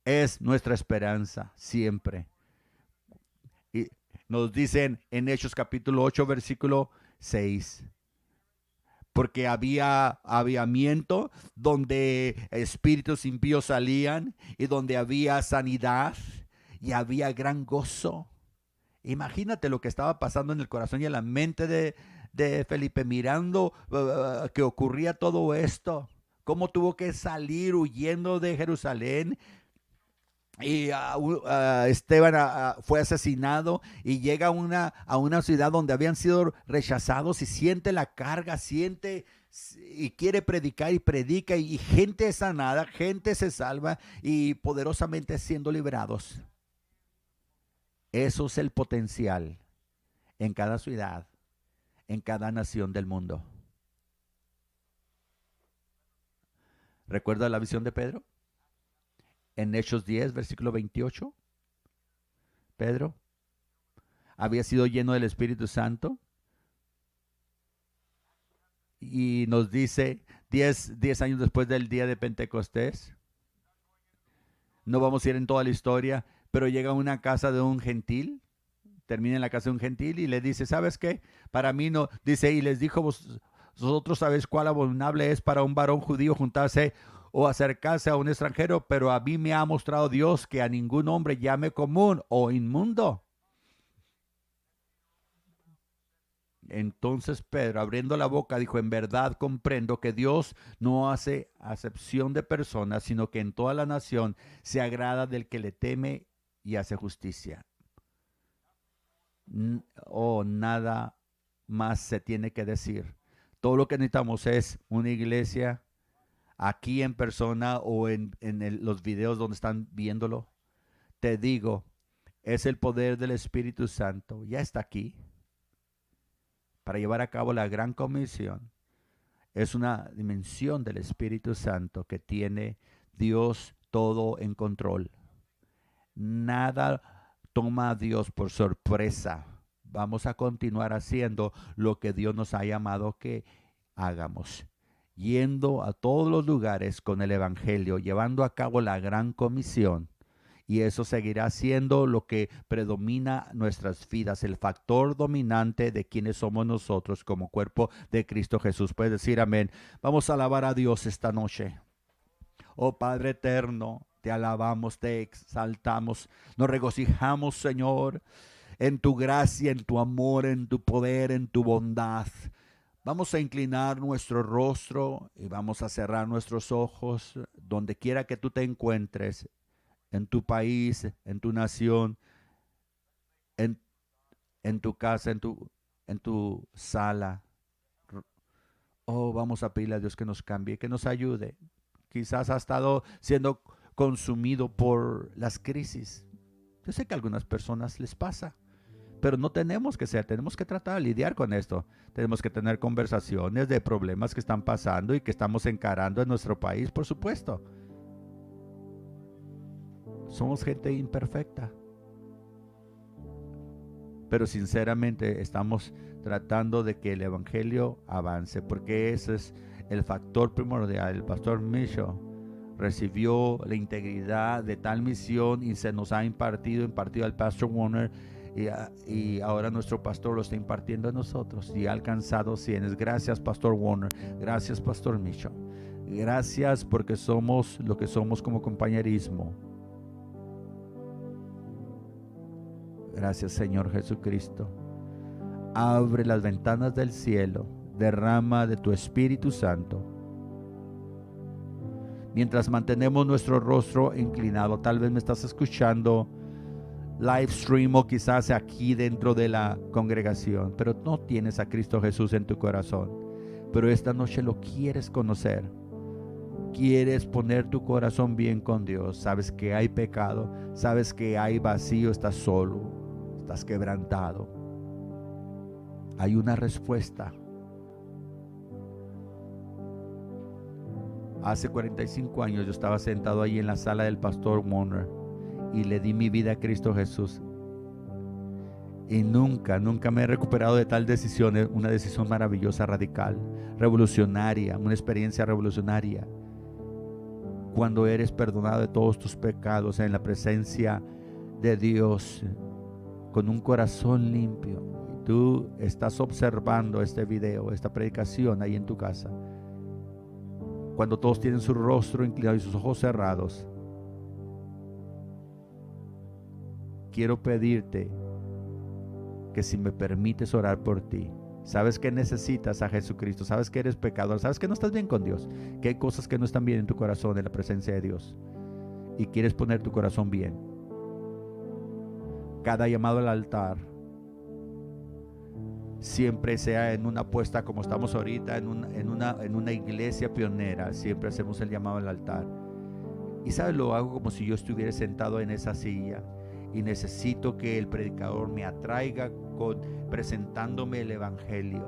Speaker 1: Es nuestra esperanza siempre. Y nos dicen en Hechos capítulo 8, versículo 6. Porque había aviamiento donde espíritus impíos salían y donde había sanidad y había gran gozo. Imagínate lo que estaba pasando en el corazón y en la mente de Felipe, mirando que ocurría todo esto. Cómo tuvo que salir huyendo de Jerusalén. Y Esteban fue asesinado y llega a una ciudad donde habían sido rechazados y siente la carga, siente y quiere predicar y predica y gente es sanada, gente se salva y poderosamente siendo liberados. Eso es el potencial en cada ciudad, en cada nación del mundo. ¿Recuerda la visión de Pedro? En Hechos 10, versículo 28, Pedro había sido lleno del Espíritu Santo y nos dice 10 años después del día de Pentecostés, no vamos a ir en toda la historia, pero llega a una casa de un gentil, termina en la casa de un gentil y le dice, ¿sabes qué? Para mí no, dice, y les dijo, vosotros sabéis cuál abominable es para un varón judío juntarse o acercarse a un extranjero, pero a mí me ha mostrado Dios que a ningún hombre llame común o inmundo. Entonces Pedro, abriendo la boca, dijo, en verdad comprendo que Dios no hace acepción de personas, sino que en toda la nación se agrada del que le teme y hace justicia. Nada más se tiene que decir. Todo lo que necesitamos es una iglesia aquí en persona o en los videos donde están viéndolo. Te digo, es el poder del Espíritu Santo. Ya está aquí para llevar a cabo la gran comisión. Es una dimensión del Espíritu Santo que tiene Dios todo en control. Nada toma a Dios por sorpresa. Vamos a continuar haciendo lo que Dios nos ha llamado que hagamos. Yendo a todos los lugares con el Evangelio, llevando a cabo la gran comisión. Y eso seguirá siendo lo que predomina nuestras vidas, el factor dominante de quienes somos nosotros como cuerpo de Cristo Jesús. Puedes decir amén. Vamos a alabar a Dios esta noche. Oh Padre eterno, te alabamos, te exaltamos, nos regocijamos, Señor, en tu gracia, en tu amor, en tu poder, en tu bondad. Vamos a inclinar nuestro rostro y vamos a cerrar nuestros ojos donde quiera que tú te encuentres, en tu país, en tu nación, en tu casa, en tu sala. Oh, vamos a pedirle a Dios que nos cambie, que nos ayude. Quizás ha estado siendo consumido por las crisis. Yo sé que a algunas personas les pasa, pero no tenemos que ser, tenemos que tratar de lidiar con esto. Tenemos que tener conversaciones de problemas que están pasando y que estamos encarando en nuestro país, por supuesto. Somos gente imperfecta, pero sinceramente estamos tratando de que el Evangelio avance, porque ese es el factor primordial. El pastor Mitchell recibió la integridad de tal misión y se nos ha impartido al pastor Warner, y ahora nuestro pastor lo está impartiendo a nosotros y ha alcanzado cienes. Gracias, pastor Warner. Gracias, pastor Mitchell. Gracias porque somos lo que somos como compañerismo. Gracias, Señor Jesucristo. Abre las ventanas del cielo, derrama de tu Espíritu Santo. Mientras mantenemos nuestro rostro inclinado, tal vez me estás escuchando live stream o quizás aquí dentro de la congregación, pero no tienes a Cristo Jesús en tu corazón. Pero esta noche lo quieres conocer. Quieres poner tu corazón bien con Dios. Sabes que hay pecado, sabes que hay vacío, estás solo, estás quebrantado. Hay una respuesta. Hace 45 años yo estaba sentado ahí en la sala del pastor Warner y le di mi vida a Cristo Jesús. Y nunca me he recuperado de tal decisión. Es una decisión maravillosa, radical, revolucionaria, una experiencia revolucionaria. Cuando eres perdonado de todos tus pecados en la presencia de Dios, con un corazón limpio. Tú estás observando este video, esta predicación ahí en tu casa. Cuando todos tienen su rostro inclinado y sus ojos cerrados, quiero pedirte que si me permites orar por ti. Sabes que necesitas a Jesucristo, sabes que eres pecador, sabes que no estás bien con Dios, que hay cosas que no están bien en tu corazón en la presencia de Dios y quieres poner tu corazón bien. Cada llamado al altar, siempre sea en una puesta como estamos ahorita, en una iglesia pionera, siempre hacemos el llamado al altar. Y sabes, lo hago como si yo estuviera sentado en esa silla y necesito que el predicador me atraiga presentándome el evangelio.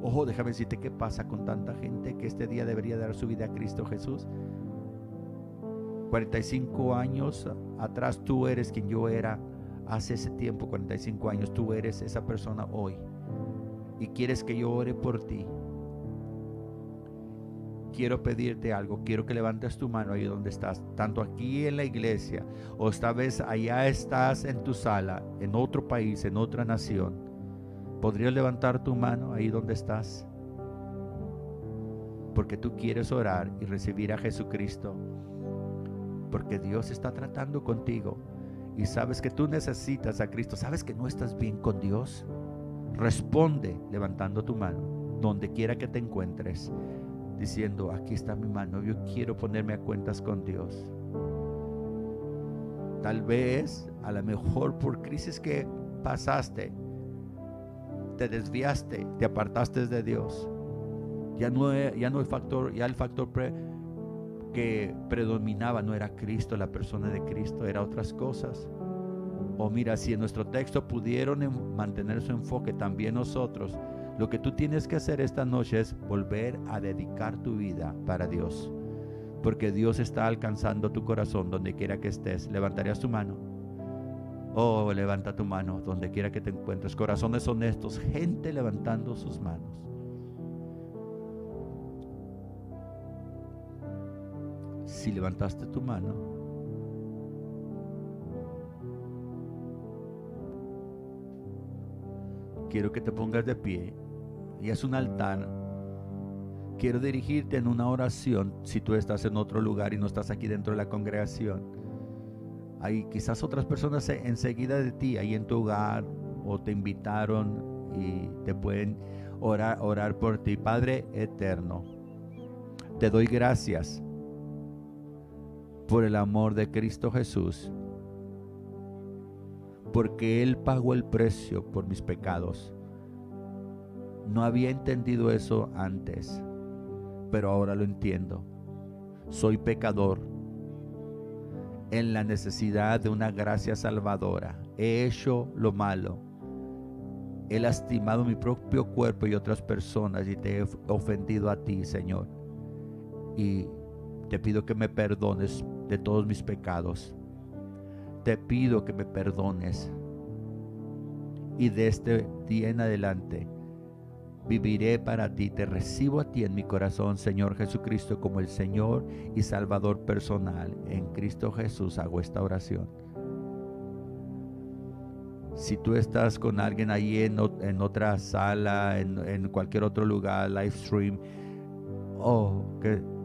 Speaker 1: Ojo, déjame decirte qué pasa con tanta gente que este día debería dar su vida a Cristo Jesús. 45 años atrás tú eres quien yo era hace ese tiempo. 45 años tú eres esa persona hoy y quieres que yo ore por ti. Quiero pedirte algo, quiero que levantes tu mano ahí donde estás, tanto aquí en la iglesia o esta vez allá estás en tu sala, en otro país, en otra nación. ¿Podrías levantar tu mano ahí donde estás? Porque tú quieres orar y recibir a Jesucristo, porque Dios está tratando contigo y sabes que tú necesitas a Cristo, sabes que no estás bien con Dios. Responde levantando tu mano donde quiera que te encuentres, diciendo: aquí está mi mano, yo quiero ponerme a cuentas con Dios. Tal vez, a lo mejor por crisis que pasaste, te desviaste, te apartaste de Dios. Ya el factor que predominaba no era Cristo, la persona de Cristo, era otras cosas. O mira, si en nuestro texto pudieron mantener su enfoque, también nosotros. Lo que tú tienes que hacer esta noche es volver a dedicar tu vida para Dios, porque Dios está alcanzando tu corazón donde quiera que estés. ¿Levantarías tu mano? Oh, levanta tu mano donde quiera que te encuentres. Corazones honestos, gente levantando sus manos. Si levantaste tu mano, quiero que te pongas de pie y haz un altar. Quiero dirigirte en una oración. Si tú estás en otro lugar y no estás aquí dentro de la congregación, hay quizás otras personas enseguida de ti, ahí en tu hogar, o te invitaron y te pueden orar por ti. Padre eterno, te doy gracias por el amor de Cristo Jesús, porque Él pagó el precio por mis pecados. No había entendido eso antes, pero ahora lo entiendo. Soy pecador en la necesidad de una gracia salvadora. He hecho lo malo. He lastimado mi propio cuerpo y otras personas y te he ofendido a ti, Señor. Y te pido que me perdones de todos mis pecados. Te pido que me perdones. Y de este día en adelante viviré para ti. Te recibo a ti en mi corazón, Señor Jesucristo, como el Señor y Salvador personal. En Cristo Jesús hago esta oración. Si tú estás con alguien ahí en otra sala, en cualquier otro lugar, live stream,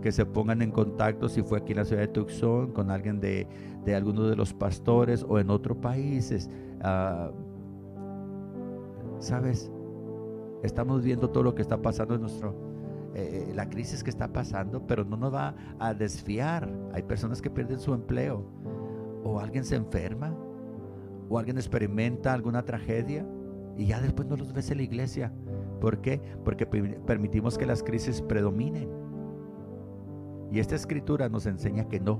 Speaker 1: que se pongan en contacto, si fue aquí en la ciudad de Tucson, con alguien de alguno de los pastores o en otros países. ¿Sabes? Estamos viendo todo lo que está pasando en la crisis que está pasando, pero no nos va a desviar. Hay personas que pierden su empleo, o alguien se enferma, o alguien experimenta alguna tragedia y ya después no los ves en la iglesia. ¿Por qué? Porque permitimos que las crisis predominen. Y esta escritura nos enseña que no.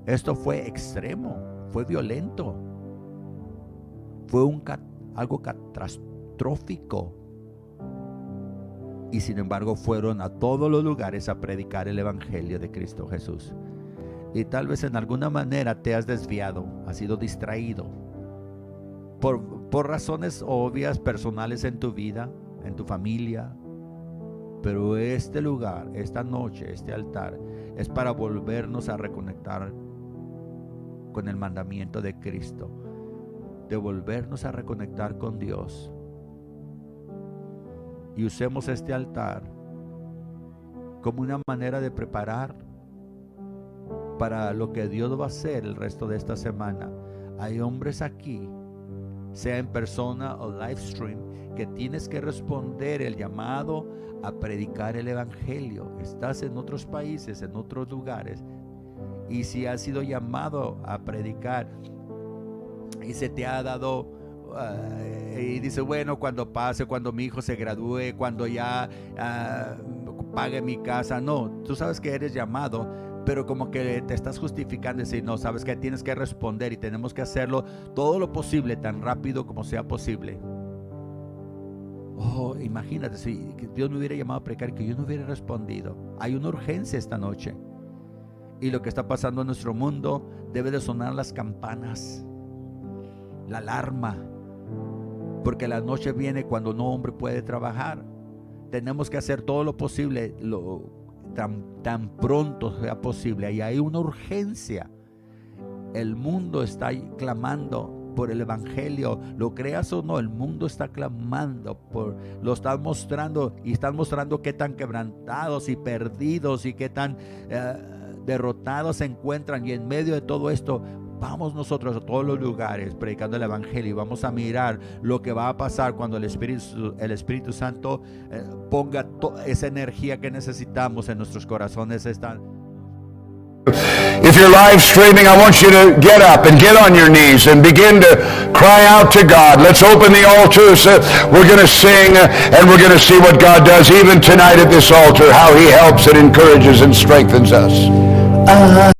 Speaker 1: Esto fue extremo, fue violento, fue algo catastrófico. Y sin embargo fueron a todos los lugares a predicar el evangelio de Cristo Jesús. Y tal vez en alguna manera te has desviado, has sido distraído por razones obvias, personales en tu vida, en tu familia. Pero este lugar, esta noche, este altar, es para volvernos a reconectar con el mandamiento de Cristo, de volvernos a reconectar con Dios. Y usemos este altar como una manera de preparar para lo que Dios va a hacer el resto de esta semana. Hay hombres aquí, sea en persona o live stream, que tienes que responder el llamado a predicar el evangelio. Estás en otros países, en otros lugares, y si has sido llamado a predicar y se te ha dado y dice, bueno, cuando pase, cuando mi hijo se gradúe, cuando ya pague mi casa. No, tú sabes que eres llamado, pero como que te estás justificando y decir, no, sabes que tienes que responder y tenemos que hacerlo todo lo posible, tan rápido como sea posible. Oh, imagínate si Dios me hubiera llamado a predicar, que yo no hubiera respondido. Hay una urgencia esta noche, y lo que está pasando en nuestro mundo, debe de sonar las campanas, la alarma, porque la noche viene cuando no hombre puede trabajar. Tenemos que hacer todo lo posible, tan pronto sea posible. Y hay una urgencia. El mundo está clamando por el evangelio, lo creas o no, el mundo está clamando lo están mostrando, y están mostrando qué tan quebrantados y perdidos y qué tan derrotados se encuentran. Y en medio de todo esto, vamos nosotros a todos los lugares predicando el evangelio, y vamos a mirar lo que va a pasar cuando el Espíritu Santo ponga esa energía que necesitamos en nuestros corazones.
Speaker 2: If you're live streaming, I want you to get up and get on your knees and begin to cry out to God. Let's open the altars. We're going to sing and we're going to see what God does even tonight at this altar, how He helps and encourages and strengthens us.